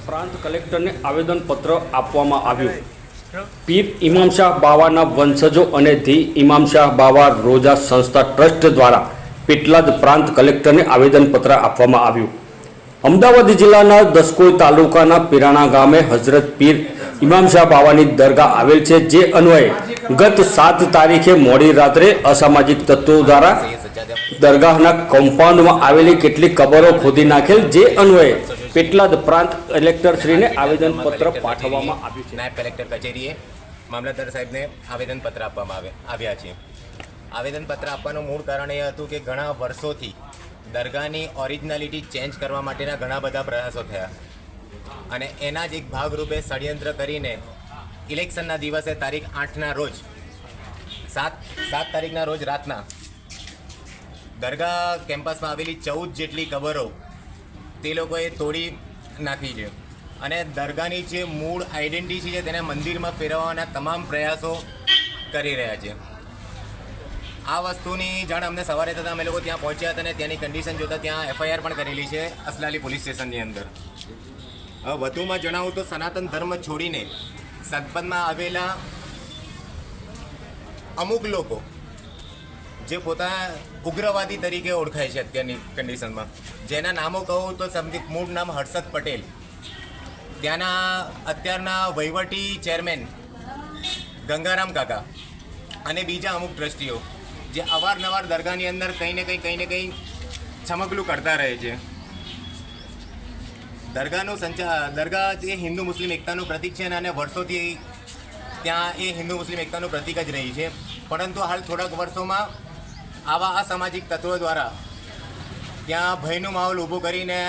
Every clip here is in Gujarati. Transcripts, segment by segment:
પ્રાંત કલેક્ટરને આવેદનપત્ર આપવામાં આવ્યું. પીર ઇમામ શાહ બાવાના વંશજો અને ધી ઇમામ શાહ બાવા રોજા સંસ્થા ટ્રસ્ટ દ્વારા પેટલાદ પ્રાંત કલેક્ટરને આવેદનપત્ર આપવામાં આવ્યું. અમદાવાદ જિલ્લાના દસકોઈ તાલુકાના પીરાણા ગામે હઝરત પીર ઇમામ શાહ બાવાની દરગાહ આવેલ છે, જે અન્વયે ગત 7 તારીખે મોડી રાત્રે અસામાજિક તત્વો દ્વારા દરગાહના કમ્પાઉન્ડમાં આવેલી કેટલીક કબરો ખોદી નાખેલ, જે અન્વયે પેટલાદ પ્રાંત કલેક્ટરશ્રીને આવેદનપત્ર પાઠવવામાં આવ્યું છે. નાયબ કલેક્ટર કચેરીએ મામલતદાર સાહેબને આવેદનપત્ર આપવામાં આવ્યા છે. આવેદનપત્ર આપવાનું મૂળ કારણ એ હતું કે ઘણા વર્ષોથી દરગાહની ઓરિજિનાલિટી ચેન્જ કરવા માટેના ઘણા બધા પ્રયાસો થયા અને એના જ એક ભાગરૂપે ષડયંત્ર કરીને ઇલેક્શનના દિવસે તારીખ 8ના રોજ 7 તારીખના રોજ રાતના દરગાહ કેમ્પસમાં આવેલી 14 જેટલી કબરો તે લોકોએ તોડી નાખી છે અને દરગાહની જે મૂળ આઈડેન્ટિટી છે તેને મંદિરમાં ફેરવવાના તમામ પ્રયાસો કરી રહ્યા છે. આ વસ્તુની જાણ અમને સવારે થતાં અમે લોકો ત્યાં પહોંચ્યા હતા અને ત્યાંની કન્ડિશન જોતાં ત્યાં FIR પણ કરેલી છે અસલાલી પોલીસ સ્ટેશનની અંદર. વધુમાં જણાવું તો સનાતન ધર્મ છોડીને સતપથમાં આવેલા અમુક લોકો જે પોતાના ઉગ્રવાદી તરીકે ઓળખાય છે અત્યારની કન્ડિશનમાં, જેના નામો કહું તો સમથિંગ મૂળ નામ હર્ષદ પટેલ, ત્યાંના અત્યારના વહીવટી ચેરમેન ગંગારામ કાકા અને બીજા અમુક ટ્રસ્ટીઓ જે અવારનવાર દરગાહની અંદર કંઈ ને કંઈ છમકલું કરતા રહે છે. દરગાહ એ હિન્દુ મુસ્લિમ એકતાનું પ્રતીક છે અને વર્ષોથી ત્યાં એ હિન્દુ મુસ્લિમ એકતાનું પ્રતીક જ રહી છે, પરંતુ હાલ થોડાક વર્ષોમાં આવા અસામાજિક તત્વો દ્વારા ત્યાં ભયનો માહોલ ઊભો કરીને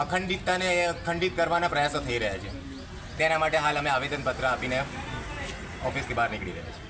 અખંડિતતાને ખંડિત કરવાના પ્રયાસો થઈ રહ્યા છે. તેના માટે હાલ અમે આવેદનપત્ર આપીને ઓફિસથી બહાર નીકળી રહ્યા છીએ.